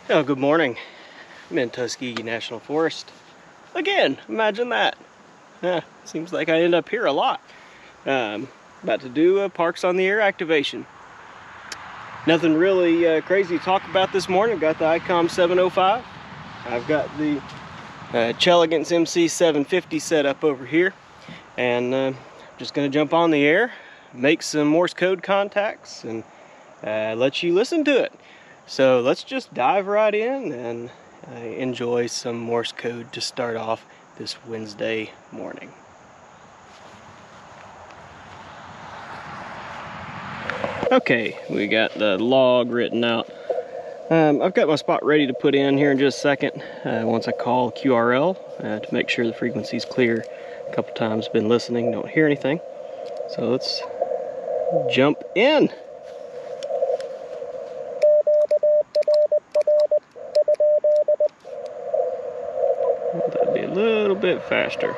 Oh, good morning. I'm in Tuskegee National Forest. Again, imagine that. Seems like I end up here a lot. About to do a Parks on the Air activation. Nothing really crazy to talk about this morning. I've got the Icom 705. I've got the Chelegance MC 750 set up over here. And I'm just going to jump on the air, make some Morse code contacts, and let you listen to it. So let's just dive right in and enjoy some Morse code to start off this Wednesday morning. Okay, we got the log written out. I've got my spot ready to put in here in just a second once I call QRL to make sure the frequency's clear. A couple times been listening, don't hear anything. So let's jump in. That'd be a little bit faster.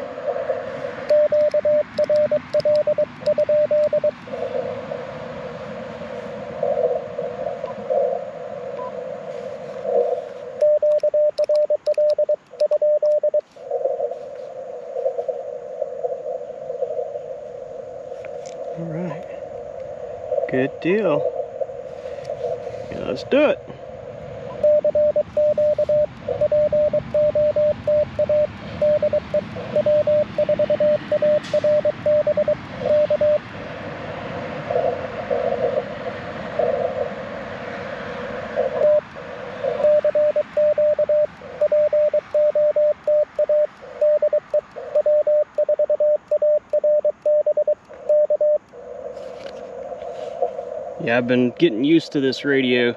All right, good deal. Yeah, let's do it. Yeah, I've been getting used to this radio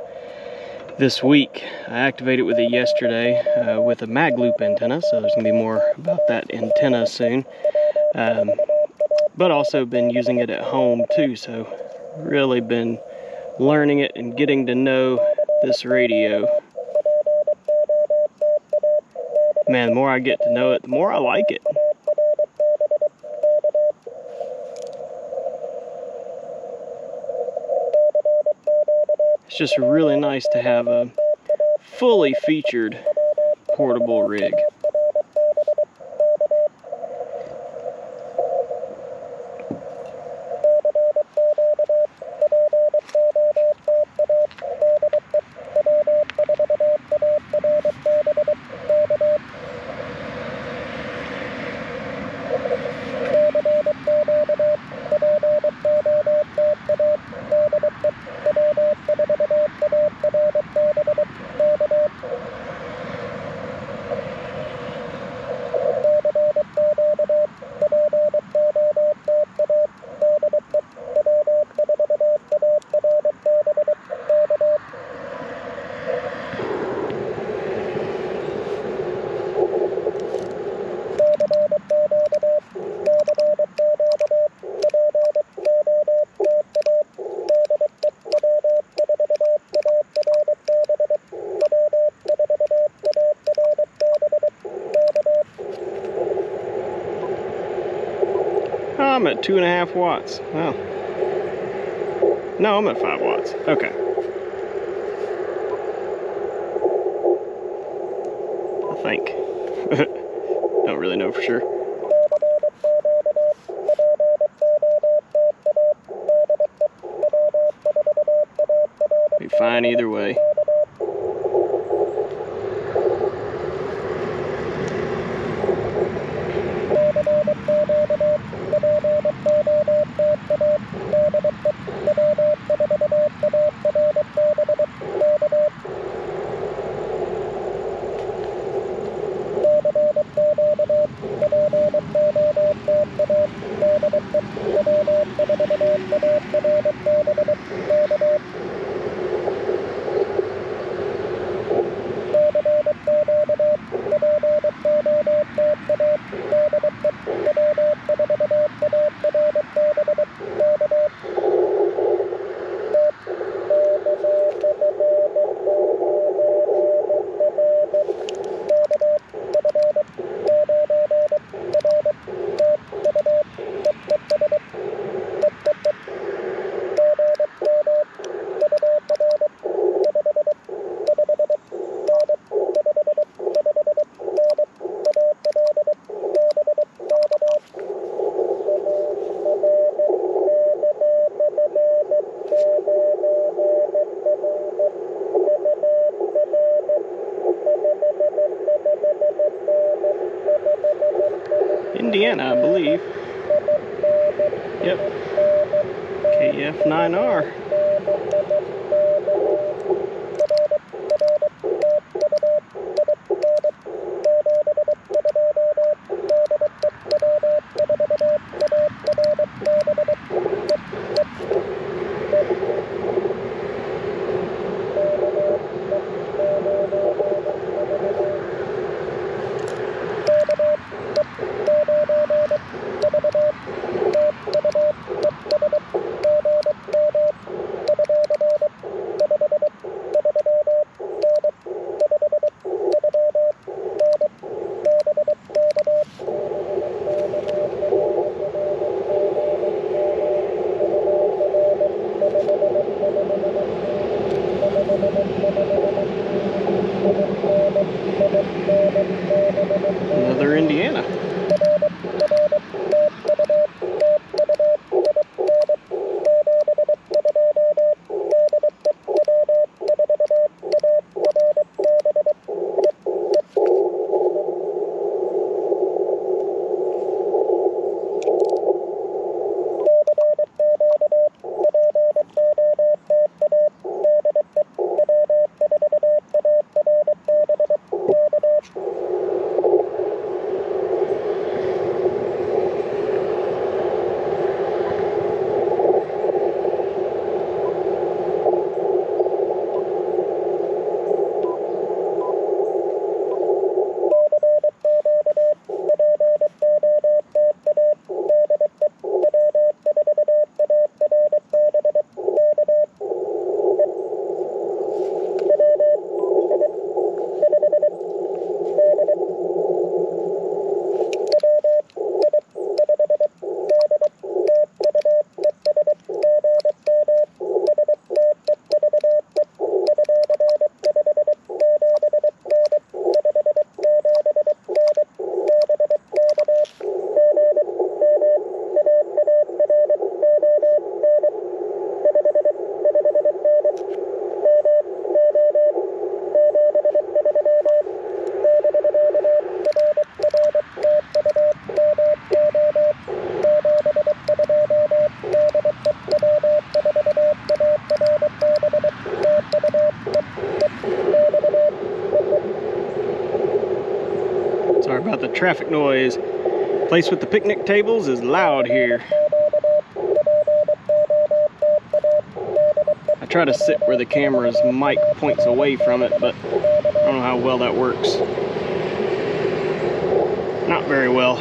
this week. I activated with it yesterday with a mag loop antenna, so there's going to be more about that antenna soon. But also been using it at home too, so really been learning it and getting to know this radio. Man, the more I get to know it, the more I like it. It's just really nice to have a fully featured portable rig. I'm at 2.5 watts. Well, no, I'm at 5 watts. Okay. I think. Don't really know for sure. Be fine either way. are. Another Indiana. Sorry about the traffic noise. Place with the picnic tables is loud here. I try to sit where the camera's mic points away from it, but I don't know how well that works. Not very well.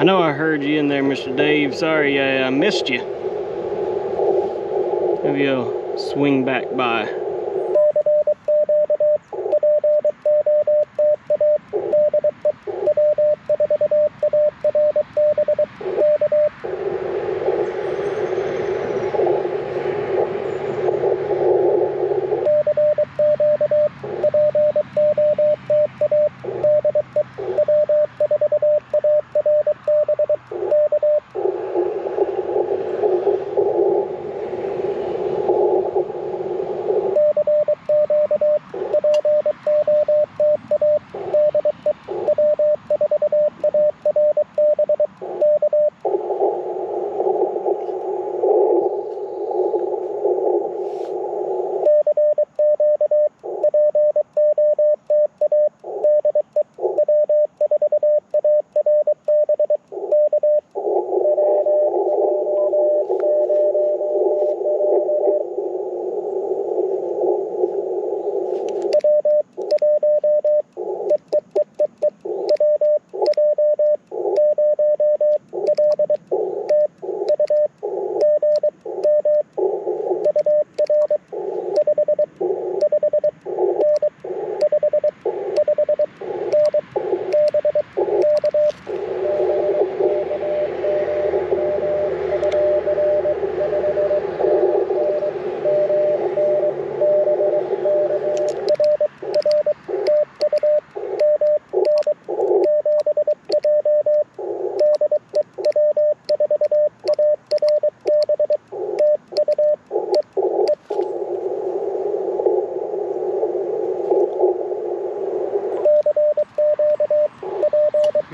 I know I heard you in there, Mr. Dave. Sorry I missed you. Maybe I'll swing back by.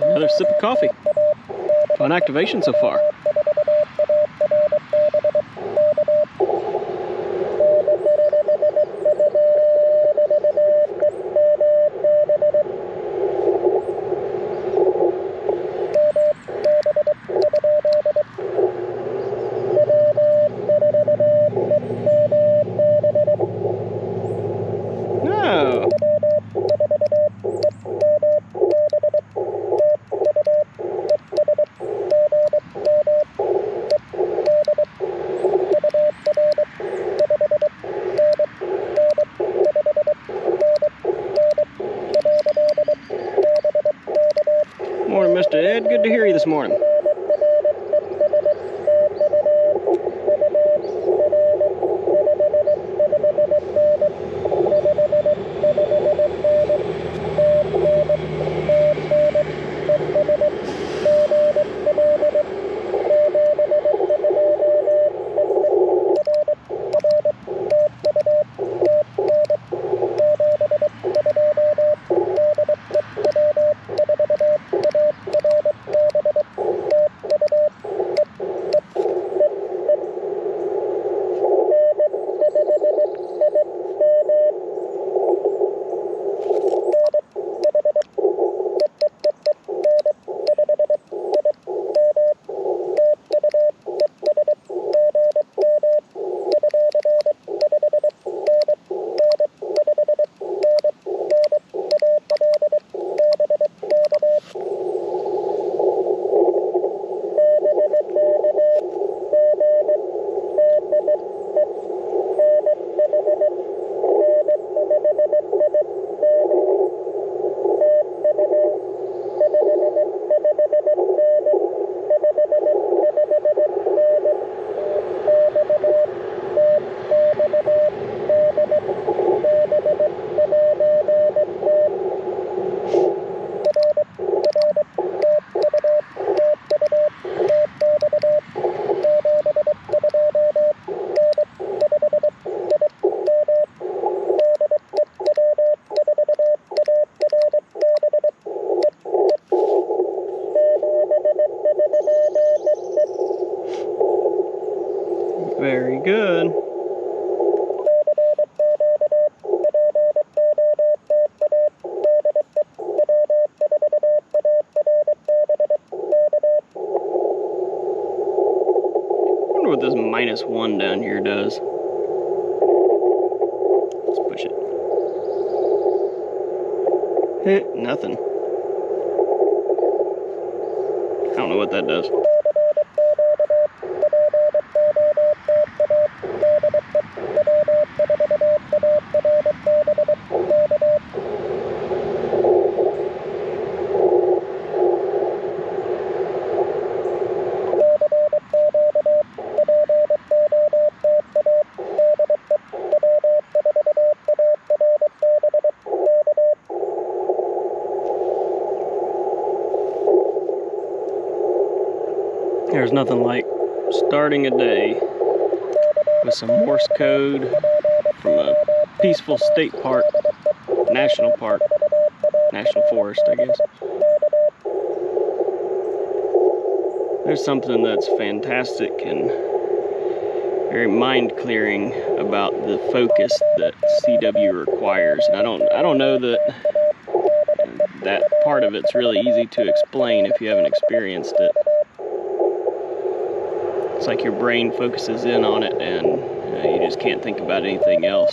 Another sip of coffee. Fun activation so far. Oh. Morning, Mr. Ed. Good to hear you this morning. Very good. I wonder what this -1 down here does. Let's push it. Nothing. I don't don't know what that does. There's nothing like starting a day with some Morse code from a peaceful state park, national forest, I guess. There's something that's fantastic and very mind-clearing about the focus that CW requires. And I don't know that that part of it's really easy to explain if you haven't experienced it. It's like your brain focuses in on it and you just can't think about anything else.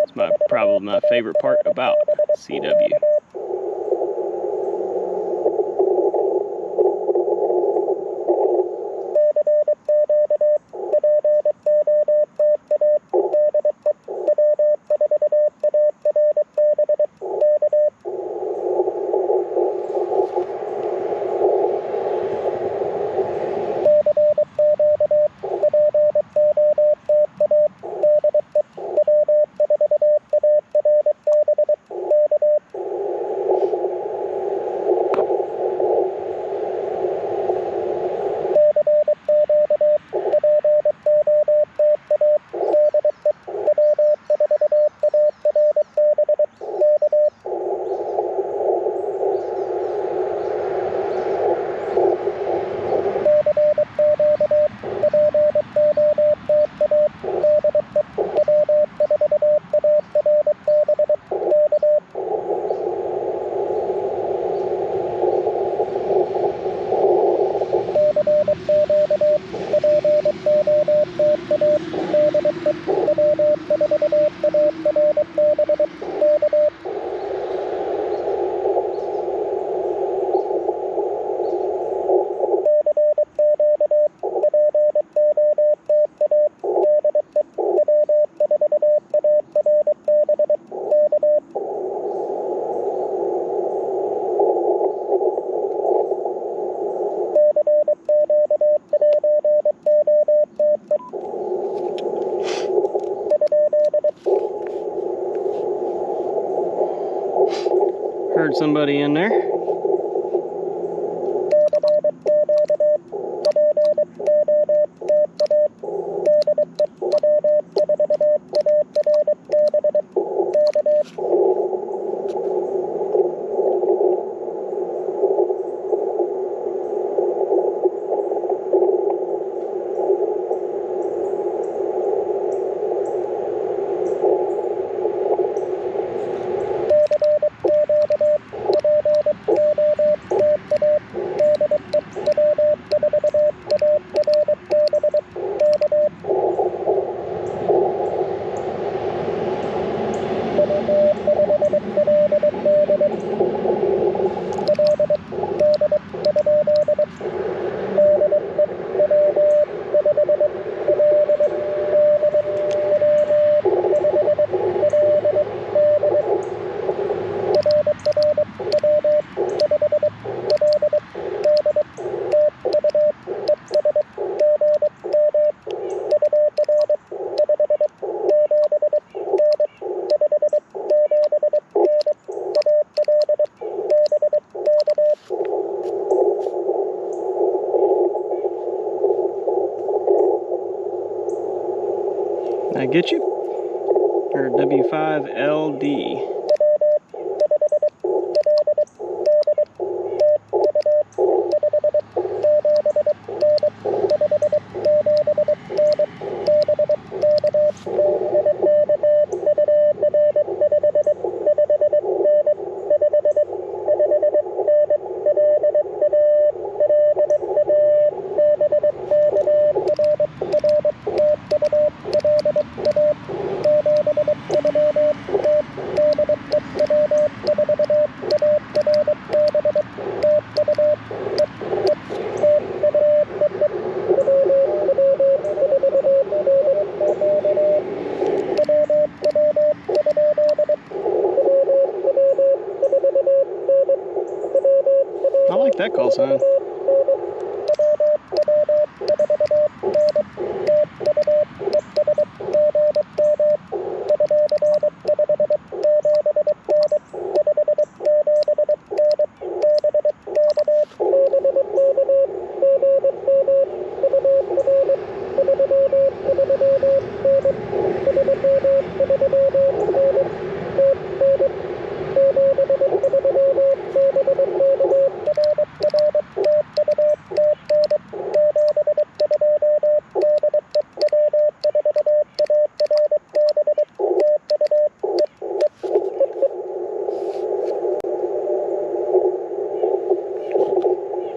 It's probably my favorite part about CW. Heard somebody in there. I get you? Or W5LD. fun.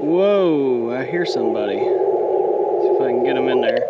Whoa, I hear somebody. See if I can get them in there.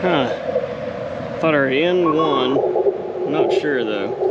Huh. Thought I already in one. I'm not sure though.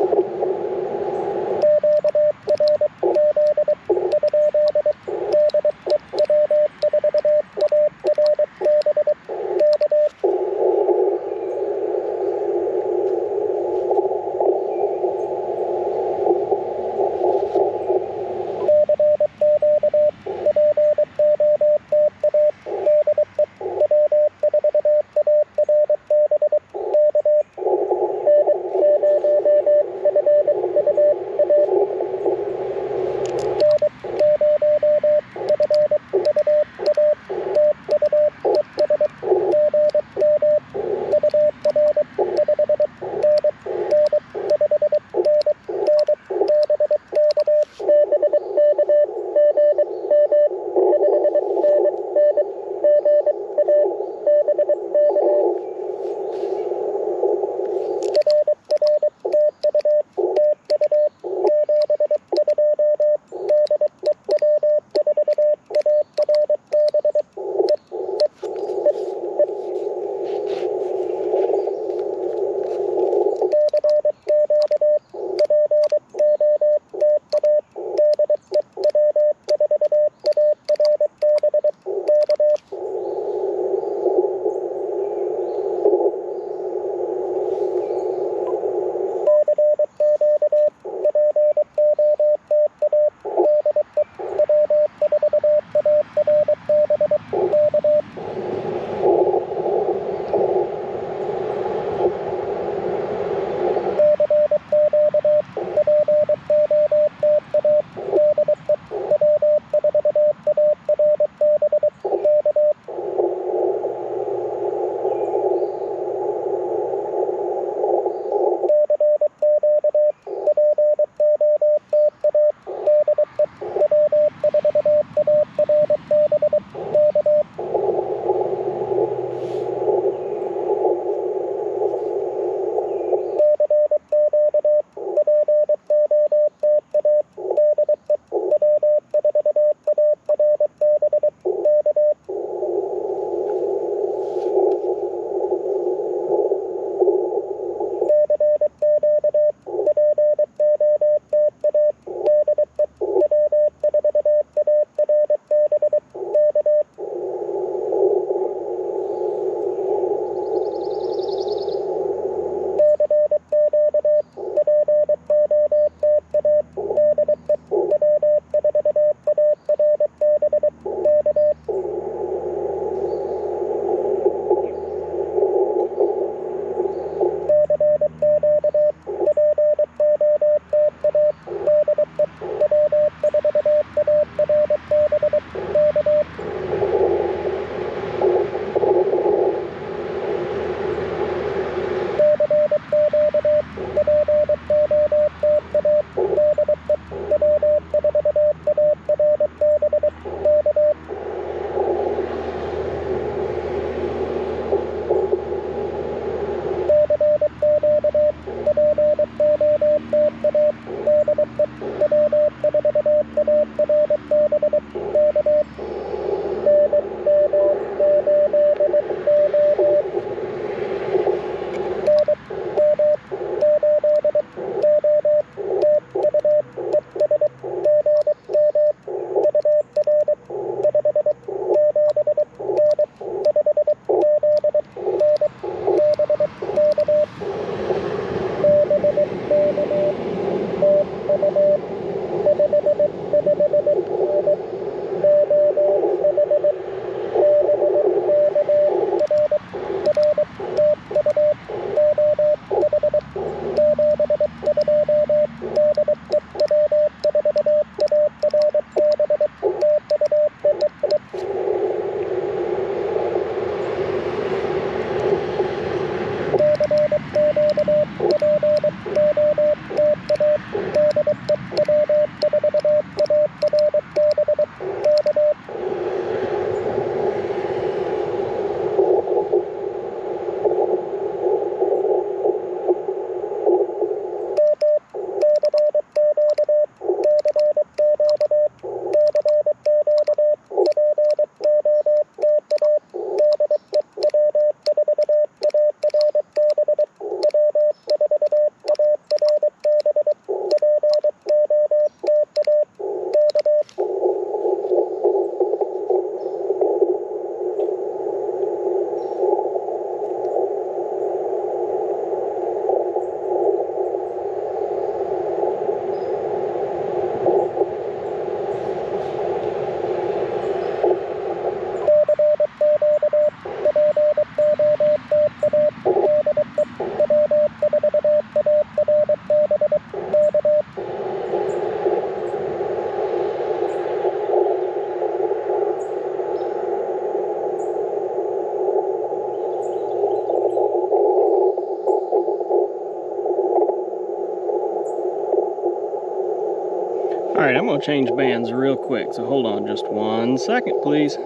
Alright, I'm going to change bands real quick, so hold on just 1 second, please.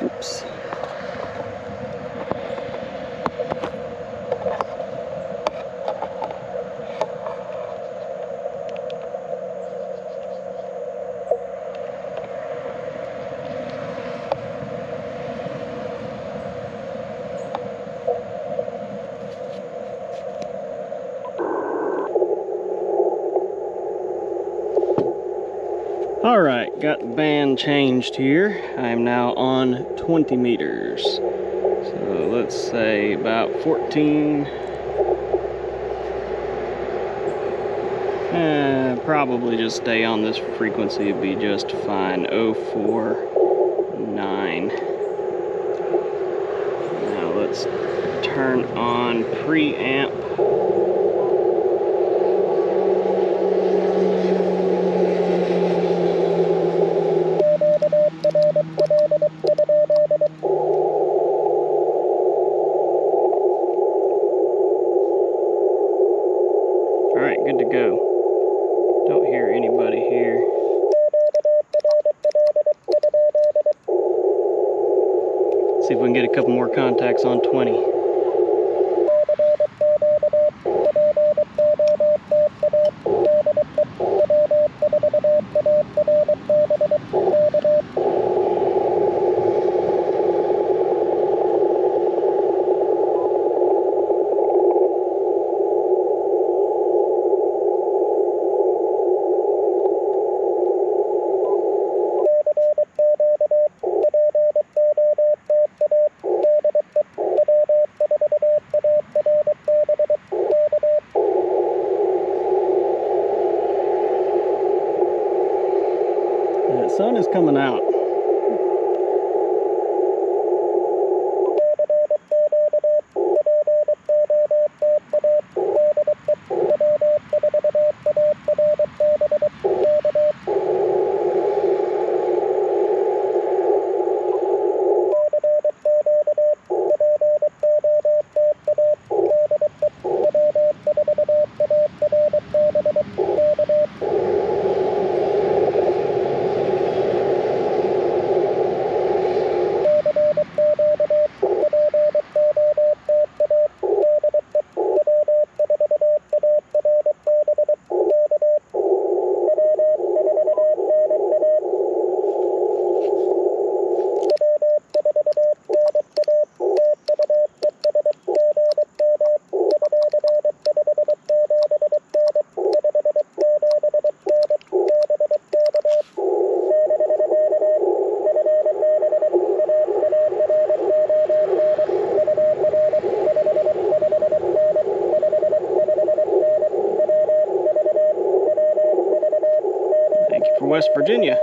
Oops. Alright, got the band changed here. I am now on 20 meters. So let's say about 14. Probably just stay on this frequency, it'd be just fine. 049. Now let's turn on preamp. Alright, good to go. Don't hear anybody here. See if we can get a couple more contacts on 20. The sun is coming out. West Virginia.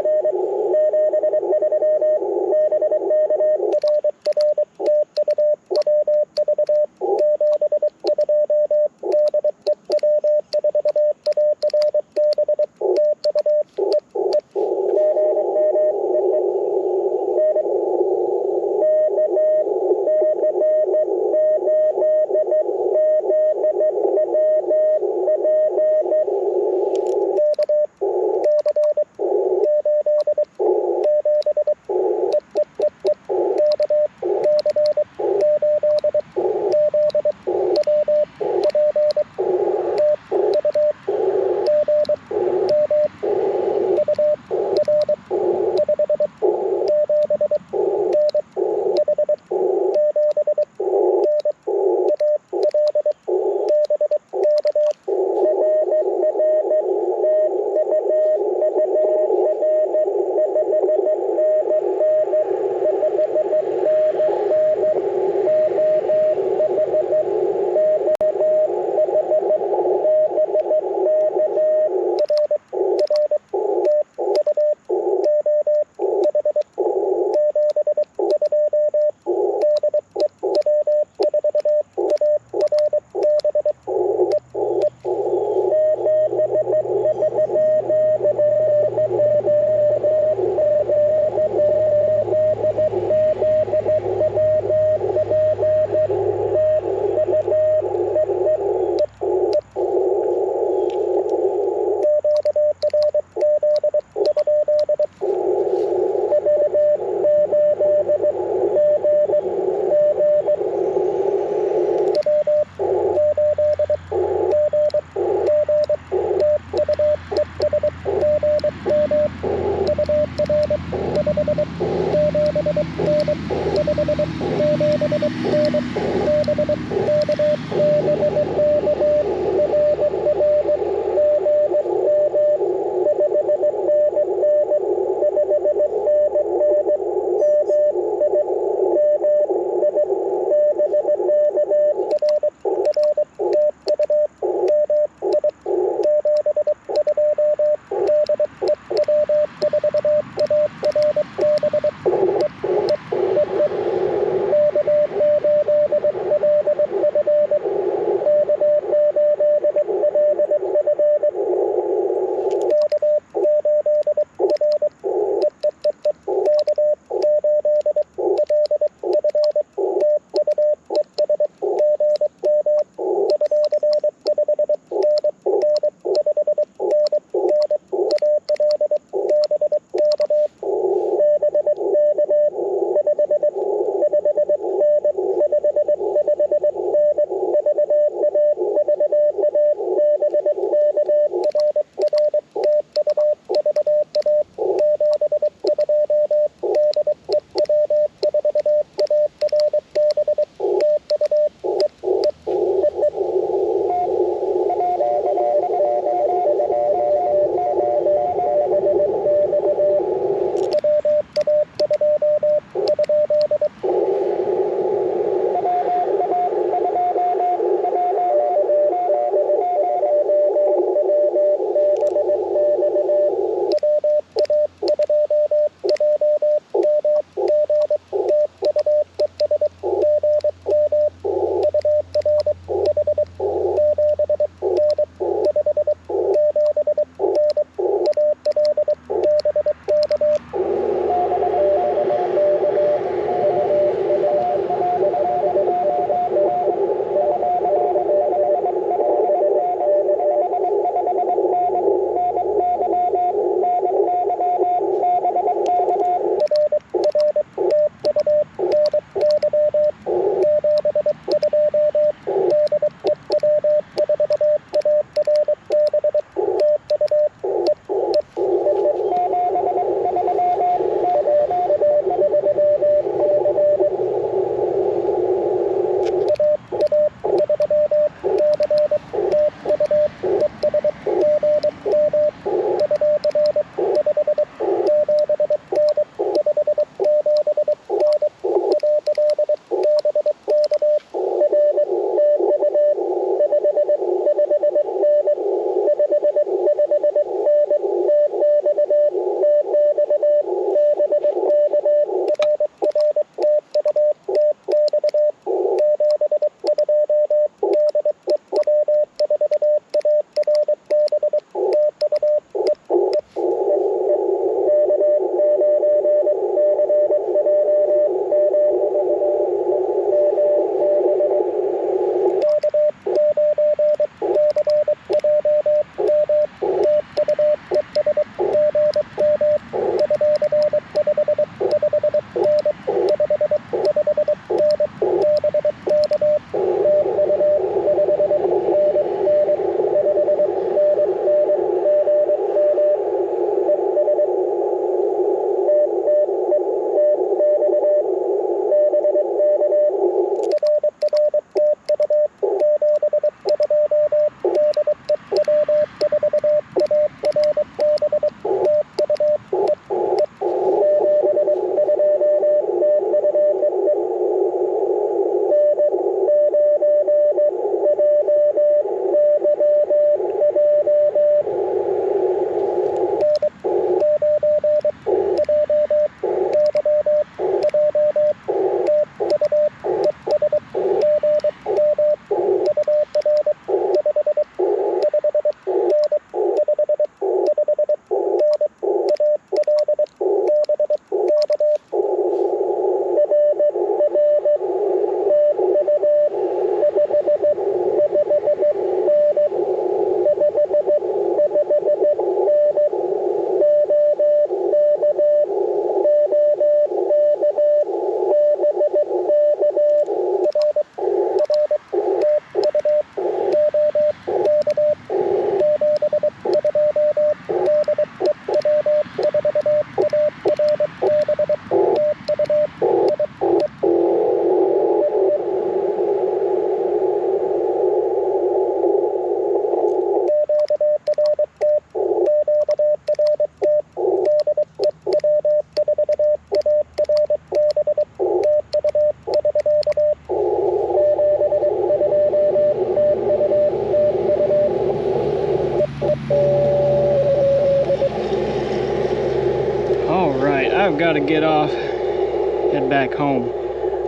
I've got to get off, head back home.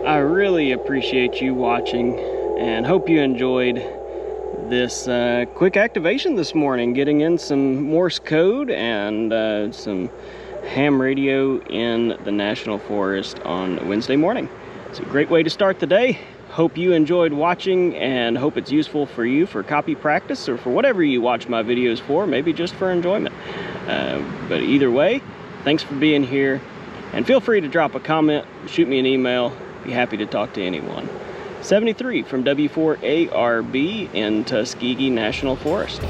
I really appreciate you watching and hope you enjoyed this quick activation this morning, getting in some Morse code and some ham radio in the National Forest on Wednesday morning. It's a great way to start the day. Hope you enjoyed watching and hope it's useful for you for copy practice or for whatever you watch my videos for, maybe just for enjoyment. But either way, thanks for being here, and feel free to drop a comment, shoot me an email. Be happy to talk to anyone. 73 from W4ARB in Tuskegee National Forest.